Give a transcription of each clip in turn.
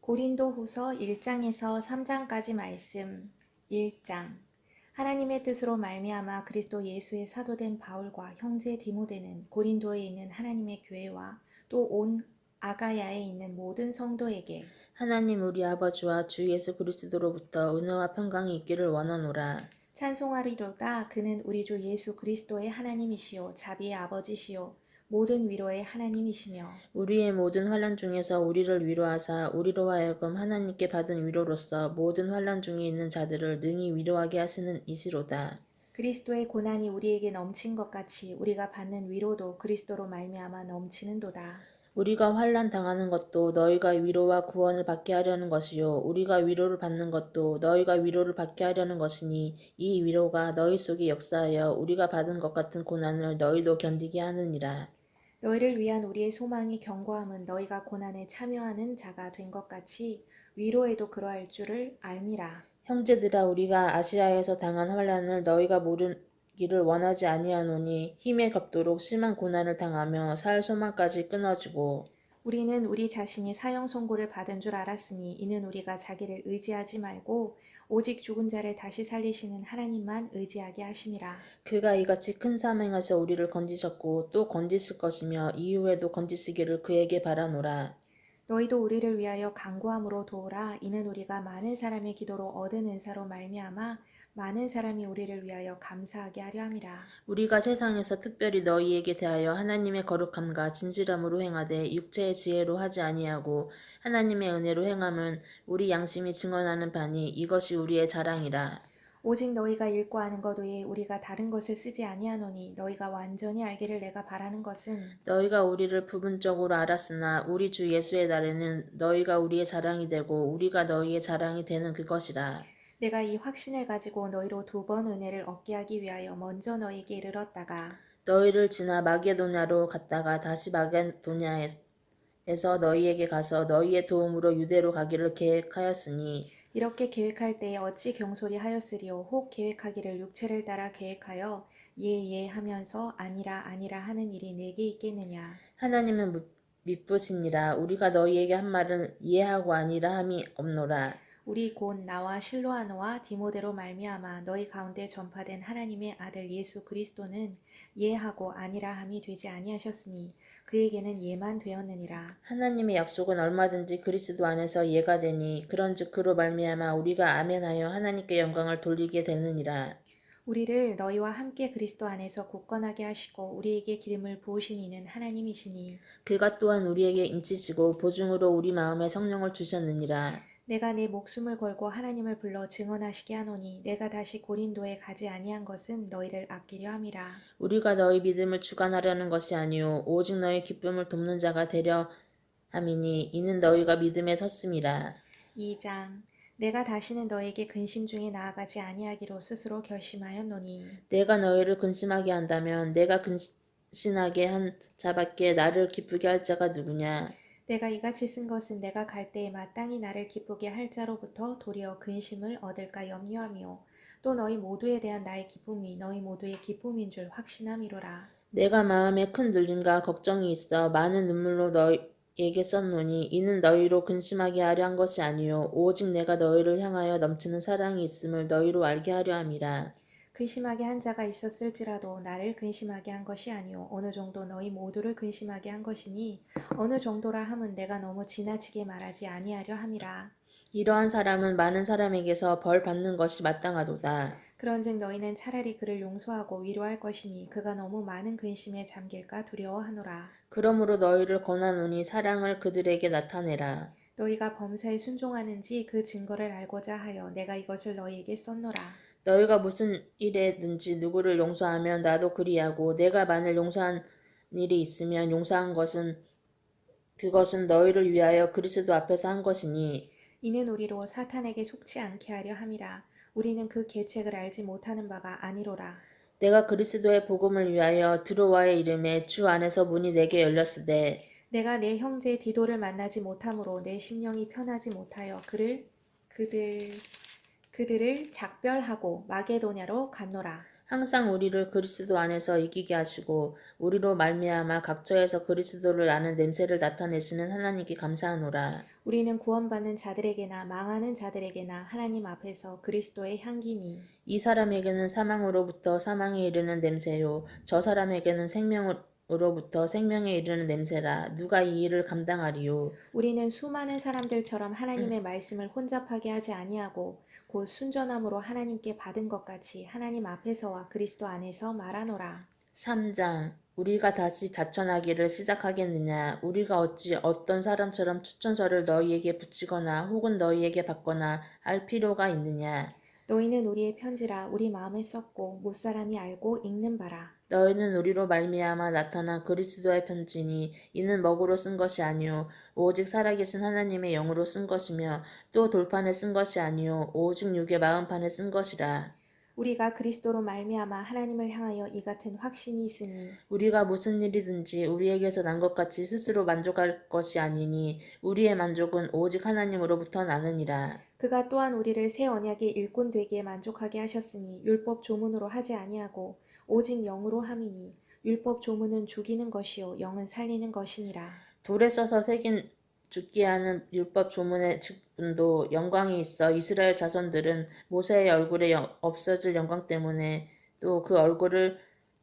고린도후서 1장에서 3장까지 말씀. 1장. 하나님의 뜻으로 말미암아 그리스도 예수의 사도된 바울과 형제 디모데는 고린도에 있는 하나님의 교회와 또 온 아가야에 있는 모든 성도에게 하나님 우리 아버지와 주 예수 그리스도로부터 은혜와 평강이 있기를 원하노라. 찬송하리로다. 그는 우리 주 예수 그리스도의 하나님이시요 자비의 아버지시요 모든 위로의 하나님이시며 우리의 모든 환난 중에서 우리를 위로하사 우리로 하여금 하나님께 받은 위로로서 모든 환난 중에 있는 자들을 능히 위로하게 하시는 이시로다. 그리스도의 고난이 우리에게 넘친 것 같이 우리가 받는 위로도 그리스도로 말미암아 넘치는도다. 우리가 환난 당하는 것도 너희가 위로와 구원을 받게 하려는 것이요 우리가 위로를 받는 것도 너희가 위로를 받게 하려는 것이니 이 위로가 너희 속에 역사하여 우리가 받은 것 같은 고난을 너희도 견디게 하느니라. 너희를 위한 우리의 소망이 견고함은 너희가 고난에 참여하는 자가 된 것 같이 위로에도 그러할 줄을 알미라. 형제들아 우리가 아시아에서 당한 환난을 너희가 모르기를 원하지 아니하노니 힘에 겹도록 심한 고난을 당하며 살 소망까지 끊어지고 우리는 우리 자신이 사형 선고를 받은 줄 알았으니 이는 우리가 자기를 의지하지 말고 오직 죽은 자를 다시 살리시는 하나님만 의지하게 하심이라. 그가 이같이 큰 사명에서 우리를 건지셨고 또 건지실 것이며 이후에도 건지시기를 그에게 바라노라. 너희도 우리를 위하여 간구함으로 도우라. 이는 우리가 많은 사람의 기도로 얻은 은사로 말미암아 많은 사람이 우리를 위하여 감사하게 하려 함이라. 우리가 세상에서 특별히 너희에게 대하여 하나님의 거룩함과 진실함으로 행하되 육체의 지혜로 하지 아니하고 하나님의 은혜로 행함은 우리 양심이 증언하는 바니 이것이 우리의 자랑이라. 오직 너희가 읽고 아는 것 외에 우리가 다른 것을 쓰지 아니하노니 너희가 완전히 알기를 내가 바라는 것은 너희가 우리를 부분적으로 알았으나 우리 주 예수의 날에는 너희가 우리의 자랑이 되고 우리가 너희의 자랑이 되는 그것이라. 내가 이 확신을 가지고 너희로 2번 은혜를 얻게 하기 위하여 먼저 너희에게 이르렀다가 너희를 지나 마게도냐로 갔다가 다시 마게도냐에서 너희에게 가서 너희의 도움으로 유대로 가기를 계획하였으니 이렇게 계획할 때에 어찌 경솔히 하였으리요. 혹 계획하기를 육체를 따라 계획하여 예 하면서 아니라 아니라 하는 일이 내게 있겠느냐. 하나님은 미쁘시니라. 우리가 너희에게 한 말은 이해하고 아니라 함이 없노라. 우리 곧 나와 실로아노와 디모데로 말미암아 너희 가운데 전파된 하나님의 아들 예수 그리스도는 예하고 아니라 함이 되지 아니하셨으니 그에게는 예만 되었느니라. 하나님의 약속은 얼마든지 그리스도 안에서 예가 되니 그런즉 그로 말미암아 우리가 아멘하여 하나님께 영광을 돌리게 되느니라. 우리를 너희와 함께 그리스도 안에서 굳건하게 하시고 우리에게 기름을 부으신 이는 하나님이시니 그가 또한 우리에게 인치시고 보증으로 우리 마음에 성령을 주셨느니라. 내가 내 목숨을 걸고 하나님을 불러 증언하시게 하노니 내가 다시 고린도에 가지 아니한 것은 너희를 아끼려 함이라. 우리가 너희 믿음을 주관하려는 것이 아니요 오직 너희 기쁨을 돕는 자가 되려 함이니 이는 너희가 믿음에 섰음이라. 2장. 내가 다시는 너에게 근심 중에 나아가지 아니하기로 스스로 결심하였노니 내가 너희를 근심하게 한다면 내가 근신하게 한 자밖에 나를 기쁘게 할 자가 누구냐. 내가 이같이 쓴 것은 내가 갈 때에 마땅히 나를 기쁘게 할 자로부터 도리어 근심을 얻을까 염려하며 또 너희 모두에 대한 나의 기쁨이 너희 모두의 기쁨인 줄 확신함이로라. 내가 마음에 큰 눌림과 걱정이 있어 많은 눈물로 너희에게 썼노니 이는 너희로 근심하게 하려 한 것이 아니요 오직 내가 너희를 향하여 넘치는 사랑이 있음을 너희로 알게 하려 함이라. 근심하게 한 자가 있었을지라도 나를 근심하게 한 것이 아니요 어느 정도 너희 모두를 근심하게 한 것이니 어느 정도라 함은 내가 너무 지나치게 말하지 아니하려 함이라. 이러한 사람은 많은 사람에게서 벌 받는 것이 마땅하도다. 그런즉 너희는 차라리 그를 용서하고 위로할 것이니 그가 너무 많은 근심에 잠길까 두려워하노라. 그러므로 너희를 권하노니 사랑을 그들에게 나타내라. 너희가 범사에 순종하는지 그 증거를 알고자 하여 내가 이것을 너희에게 썼노라. 너희가 무슨 일에든지 누구를 용서하면 나도 그리하고 내가 만일 용서한 일이 있으면 용서한 것은 그것은 너희를 위하여 그리스도 앞에서 한 것이니 이는 우리로 사탄에게 속지 않게 하려 함이라. 우리는 그 계책을 알지 못하는 바가 아니로라. 내가 그리스도의 복음을 위하여 드로와의 이름에 주 안에서 문이 내게 열렸으되 내가 내 형제 디도를 만나지 못함으로 내 심령이 편하지 못하여 그들을 작별하고 마게도냐로 갔노라. 항상 우리를 그리스도 안에서 이기게 하시고 우리로 말미암아 각처에서 그리스도를 아는 냄새를 나타내시는 하나님께 감사하노라. 우리는 구원받는 자들에게나 망하는 자들에게나 하나님 앞에서 그리스도의 향기니 이 사람에게는 사망으로부터 사망에 이르는 냄새요 저 사람에게는 생명으로부터 생명에 이르는 냄새라. 누가 이 일을 감당하리요. 우리는 수많은 사람들처럼 하나님의 말씀을 혼잡하게 하지 아니하고 곧 순전함으로 하나님께 받은 것 같이 하나님 앞에서와 그리스도 안에서 말하노라. 3장 우리가 다시 자천하기를 시작하겠느냐. 우리가 어찌 어떤 사람처럼 추천서를 너희에게 붙이거나 혹은 너희에게 받거나 할 필요가 있느냐. 너희는 우리의 편지라 우리 마음에 썼고 못사람이 알고 읽는 바라. 너희는 우리로 말미암아 나타난 그리스도의 편지니 이는 먹으로 쓴 것이 아니요 오직 살아계신 하나님의 영으로 쓴 것이며 또 돌판에 쓴 것이 아니요 오직 육의 마음판에 쓴 것이라. 우리가 그리스도로 말미암아 하나님을 향하여 이 같은 확신이 있으니 우리가 무슨 일이든지 우리에게서 난 것 같이 스스로 만족할 것이 아니니 우리의 만족은 오직 하나님으로부터 나느니라. 그가 또한 우리를 새 언약의 일꾼 되기에 만족하게 하셨으니 율법 조문으로 하지 아니하고 오직 영으로 함이니 율법 조문은 죽이는 것이요 영은 살리는 것이니라. 돌에 써서 새긴 죽게 하는 율법 조문의 직분도 영광이 있어 이스라엘 자손들은 모세의 얼굴에 없어질 영광 때문에 또 그 얼굴을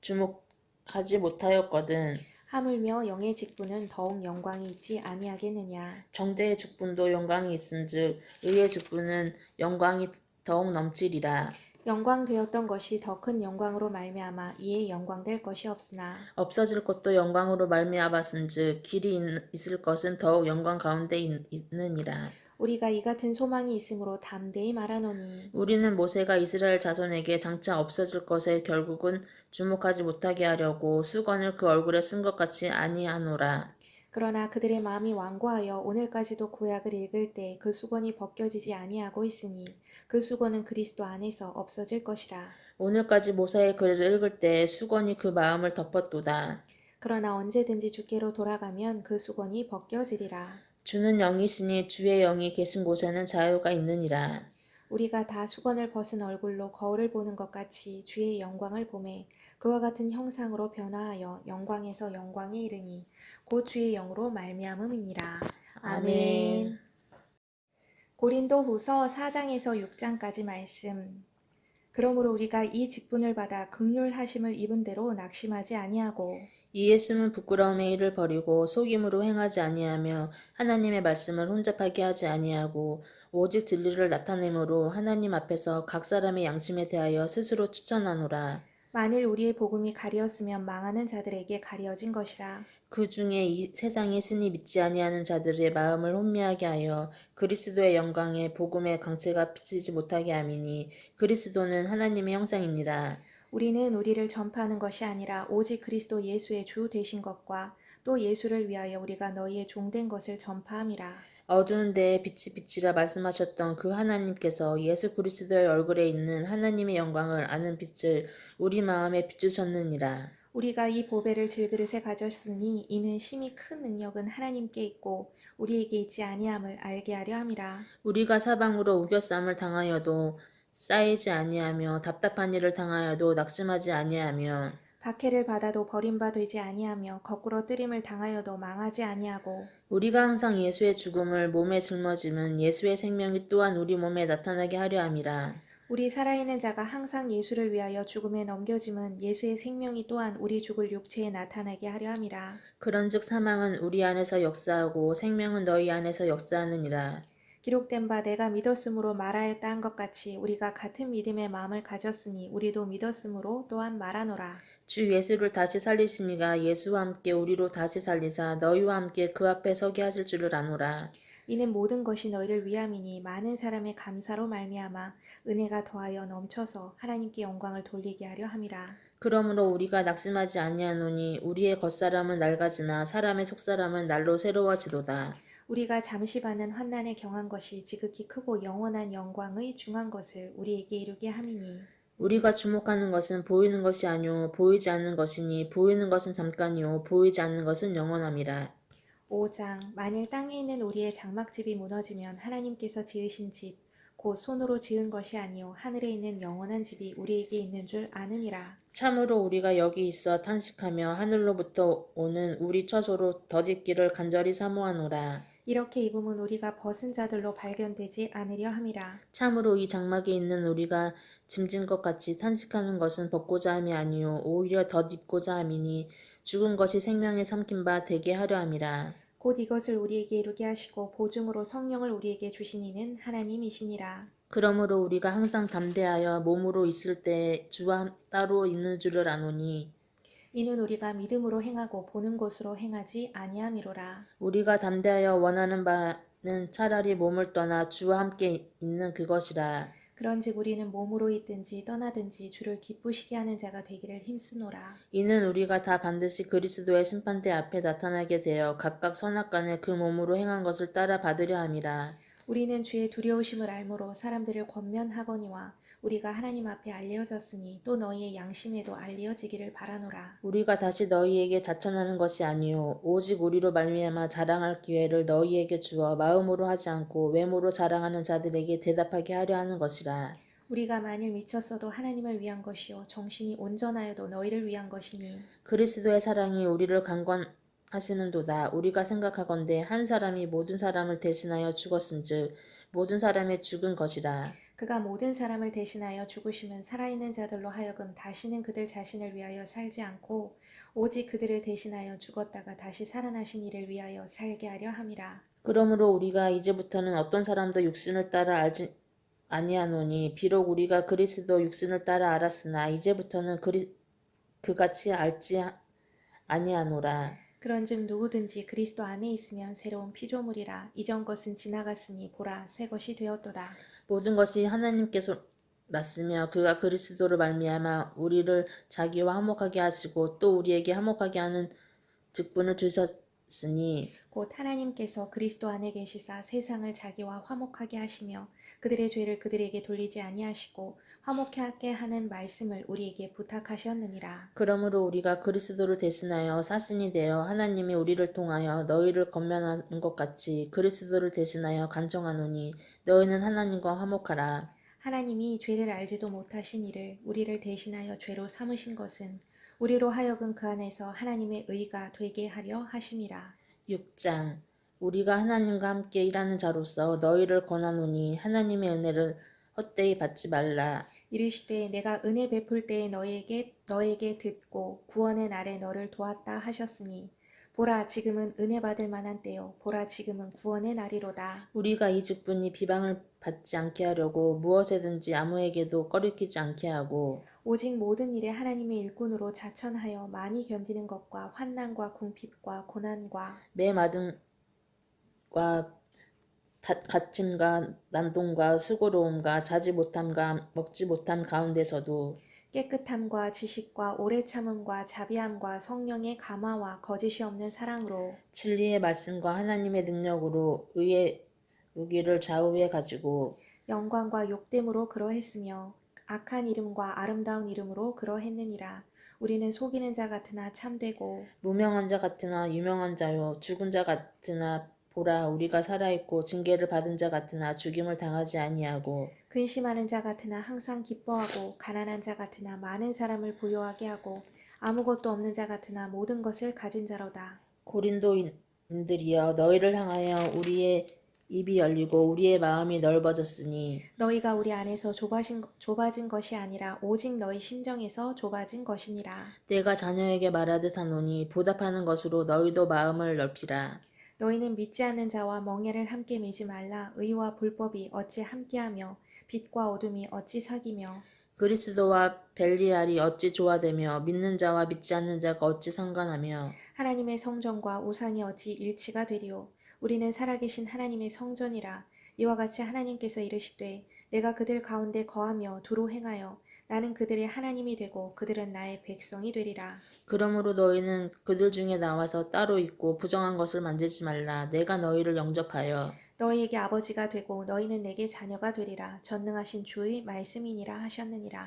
주목하지 못하였거든. 하물며 영의 직분은 더욱 영광이 있지 아니하겠느냐. 정죄의 직분도 영광이 있은즉 의의 직분은 영광이 더욱 넘치리라. 영광되었던 것이 더 큰 영광으로 말미암아 이에 영광될 것이 없으나 없어질 것도 영광으로 말미암았은즉 길이 있을 것은 더욱 영광 가운데 있느니라. 우리가 이 같은 소망이 있으므로 담대히 말하노니 우리는 모세가 이스라엘 자손에게 장차 없어질 것에 결국은 주목하지 못하게 하려고 수건을 그 얼굴에 쓴 것 같이 아니하노라. 그러나 그들의 마음이 완고하여 오늘까지도 구약을 읽을 때 그 수건이 벗겨지지 아니하고 있으니 그 수건은 그리스도 안에서 없어질 것이라. 오늘까지 모세의 글을 읽을 때 수건이 그 마음을 덮었도다. 그러나 언제든지 주께로 돌아가면 그 수건이 벗겨지리라. 주는 영이시니 주의 영이 계신 곳에는 자유가 있느니라. 우리가 다 수건을 벗은 얼굴로 거울을 보는 것 같이 주의 영광을 보매 그와 같은 형상으로 변화하여 영광에서 영광에 이르니 곧 주의 영으로 말미암음이니라. 아멘. 고린도후서 4장에서 6장까지 말씀. 그러므로 우리가 이 직분을 받아 긍휼하심을 입은 대로 낙심하지 아니하고 이 예수는 부끄러움의 일을 버리고 속임으로 행하지 아니하며 하나님의 말씀을 혼잡하게 하지 아니하고 오직 진리를 나타내므로 하나님 앞에서 각 사람의 양심에 대하여 스스로 추천하노라. 만일 우리의 복음이 가리었으면 망하는 자들에게 가리어진 것이라. 그 중에 이 세상에 신이 믿지 아니하는 자들의 마음을 혼미하게 하여 그리스도의 영광의 복음의 강체가 비치지 못하게 함이니 그리스도는 하나님의 형상이니라. 우리는 우리를 전파하는 것이 아니라 오직 그리스도 예수의 주 되신 것과 또 예수를 위하여 우리가 너희의 종된 것을 전파함이라. 어두운 데에 빛이 비치라 말씀하셨던 그 하나님께서 예수 그리스도의 얼굴에 있는 하나님의 영광을 아는 빛을 우리 마음에 비추셨느니라. 우리가 이 보배를 질그릇에 가졌으니 이는 심히 큰 능력은 하나님께 있고 우리에게 있지 아니함을 알게 하려 함이라. 우리가 사방으로 우겨쌈을 당하여도 쌓이지 아니하며 답답한 일을 당하여도 낙심하지 아니하며 박해를 받아도 버림받지 아니하며 거꾸로 뜨림을 당하여도 망하지 아니하고 우리가 항상 예수의 죽음을 몸에 짊어짐은 예수의 생명이 또한 우리 몸에 나타나게 하려 함이라. 우리 살아있는 자가 항상 예수를 위하여 죽음에 넘겨짐은 예수의 생명이 또한 우리 죽을 육체에 나타나게 하려 함이라. 그런즉 사망은 우리 안에서 역사하고 생명은 너희 안에서 역사하느니라. 기록된 바 내가 믿었으므로 말하였다 한 것 같이 우리가 같은 믿음의 마음을 가졌으니 우리도 믿었으므로 또한 말하노라. 주 예수를 다시 살리시니가 예수와 함께 우리로 다시 살리사 너희와 함께 그 앞에 서게 하실 줄을 아노라. 이는 모든 것이 너희를 위함이니 많은 사람의 감사로 말미암아 은혜가 더하여 넘쳐서 하나님께 영광을 돌리게 하려 함이라. 그러므로 우리가 낙심하지 아니하노니 우리의 겉사람은 낡아지나 사람의 속사람은 날로 새로워지도다. 우리가 잠시 받는 환난에 경한 것이 지극히 크고 영원한 영광의 중한 것을 우리에게 이루게 함이니 우리가 주목하는 것은 보이는 것이 아니오 보이지 않는 것이니 보이는 것은 잠깐이요 보이지 않는 것은 영원함이라. 5장 만일 땅에 있는 우리의 장막집이 무너지면 하나님께서 지으신 집 곧 손으로 지은 것이 아니요 하늘에 있는 영원한 집이 우리에게 있는 줄 아느니라. 참으로 우리가 여기 있어 탄식하며 하늘로부터 오는 우리 처소로 덧입기를 간절히 사모하노라. 이렇게 입음은 우리가 벗은 자들로 발견되지 않으려 함이라. 참으로 이 장막에 있는 우리가 짐진 것 같이 탄식하는 것은 벗고자 함이 아니요 오히려 덧입고자 함이니 죽은 것이 생명에 삼킨 바 되게 하려 함이라. 곧 이것을 우리에게 이루게 하시고 보증으로 성령을 우리에게 주신 이는 하나님이시니라. 그러므로 우리가 항상 담대하여 몸으로 있을 때 주와 따로 있는 줄을 아노니 이는 우리가 믿음으로 행하고 보는 것으로 행하지 아니함이로라. 우리가 담대하여 원하는 바는 차라리 몸을 떠나 주와 함께 있는 그것이라. 그런즉 우리는 몸으로 있든지 떠나든지 주를 기쁘시게 하는 자가 되기를 힘쓰노라. 이는 우리가 다 반드시 그리스도의 심판대 앞에 나타나게 되어 각각 선악간에 그 몸으로 행한 것을 따라 받으려 함이라. 우리는 주의 두려우심을 알므로 사람들을 권면하거니와 우리가 하나님 앞에 알려졌으니 또 너희의 양심에도 알려지기를 바라노라. 우리가 다시 너희에게 자천하는 것이 아니요 오직 우리로 말미암아 자랑할 기회를 너희에게 주어 마음으로 하지 않고 외모로 자랑하는 자들에게 대답하게 하려 하는 것이라. 우리가 만일 미쳤어도 하나님을 위한 것이요 정신이 온전하여도 너희를 위한 것이니 그리스도의 사랑이 우리를 강권하시는도다. 우리가 생각하건대 한 사람이 모든 사람을 대신하여 죽었은즉 모든 사람의 죽은 것이라. 그가 모든 사람을 대신하여 죽으시면 살아있는 자들로 하여금 다시는 그들 자신을 위하여 살지 않고 오직 그들을 대신하여 죽었다가 다시 살아나신 이를 위하여 살게 하려 함이라. 그러므로 우리가 이제부터는 어떤 사람도 육신을 따라 알지 아니하노니 비록 우리가 그리스도 육신을 따라 알았으나 이제부터는 그같이 알지 아니하노라. 그런즉 누구든지 그리스도 안에 있으면 새로운 피조물이라. 이전 것은 지나갔으니 보라 새 것이 되었도다. 모든 것이 하나님께서 났으며 그가 그리스도로 말미암아 우리를 자기와 화목하게 하시고 또 우리에게 화목하게 하는 직분을 주셨으니 곧 하나님께서 그리스도 안에 계시사 세상을 자기와 화목하게 하시며 그들의 죄를 그들에게 돌리지 아니하시고 화목하게 하는 말씀을 우리에게 부탁하셨느니라. 그러므로 우리가 그리스도를 대신하여 사신이 되어 하나님이 우리를 통하여 너희를 권면하는 것 같이 그리스도를 대신하여 간청하노니 너희는 하나님과 화목하라. 하나님이 죄를 알지도 못하신 이를 우리를 대신하여 죄로 삼으신 것은 우리로 하여금 그 안에서 하나님의 의가 되게 하려 하심이라. 6장 우리가 하나님과 함께 일하는 자로서 너희를 권하노니 하나님의 은혜를 헛되이 받지 말라. 이르시되 내가 은혜 베풀 때에 너에게 듣고 구원의 날에 너를 도왔다 하셨으니 보라 지금은 은혜 받을 만한 때요 보라 지금은 구원의 날이로다. 우리가 이 직분이 비방을 받지 않게 하려고 무엇에든지 아무에게도 꺼리키지 않게 하고 오직 모든 일에 하나님의 일꾼으로 자천하여 많이 견디는 것과 환난과 궁핍과 고난과 매맞음과 갇힘과 난동과 수고로움과 자지 못함과 먹지 못함 가운데서도 깨끗함과 지식과 오래 참음과 자비함과 성령의 감화와 거짓이 없는 사랑으로 진리의 말씀과 하나님의 능력으로 의의 무기를 좌우에 가지고 영광과 욕됨으로 그러했으며 악한 이름과 아름다운 이름으로 그러했느니라. 우리는 속이는 자 같으나 참되고 무명한 자 같으나 유명한 자요 죽은 자 같으나 보라 우리가 살아있고 징계를 받은 자 같으나 죽임을 당하지 아니하고 근심하는 자 같으나 항상 기뻐하고 가난한 자 같으나 많은 사람을 부요하게 하고 아무것도 없는 자 같으나 모든 것을 가진 자로다. 고린도인들이여 너희를 향하여 우리의 입이 열리고 우리의 마음이 넓어졌으니 너희가 우리 안에서 좁아진 것이 아니라 오직 너희 심정에서 좁아진 것이니라. 내가 자녀에게 말하듯 하노니 보답하는 것으로 너희도 마음을 넓히라. 너희는 믿지 않는 자와 멍에를 함께 매지 말라. 의와 불법이 어찌 함께하며 빛과 어둠이 어찌 사귀며 그리스도와 벨리알이 어찌 조화되며 믿는 자와 믿지 않는 자가 어찌 상관하며 하나님의 성전과 우상이 어찌 일치가 되리요. 우리는 살아계신 하나님의 성전이라. 이와 같이 하나님께서 이르시되 내가 그들 가운데 거하며 두루 행하여 나는 그들의 하나님이 되고 그들은 나의 백성이 되리라. 그러므로 너희는 그들 중에 나와서 따로 있고 부정한 것을 만지지 말라. 내가 너희를 영접하여 너희에게 아버지가 되고 너희는 내게 자녀가 되리라. 전능하신 주의 말씀이니라 하셨느니라.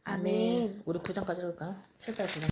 아멘. 우리 9장까지 읽을까요? 7절 9장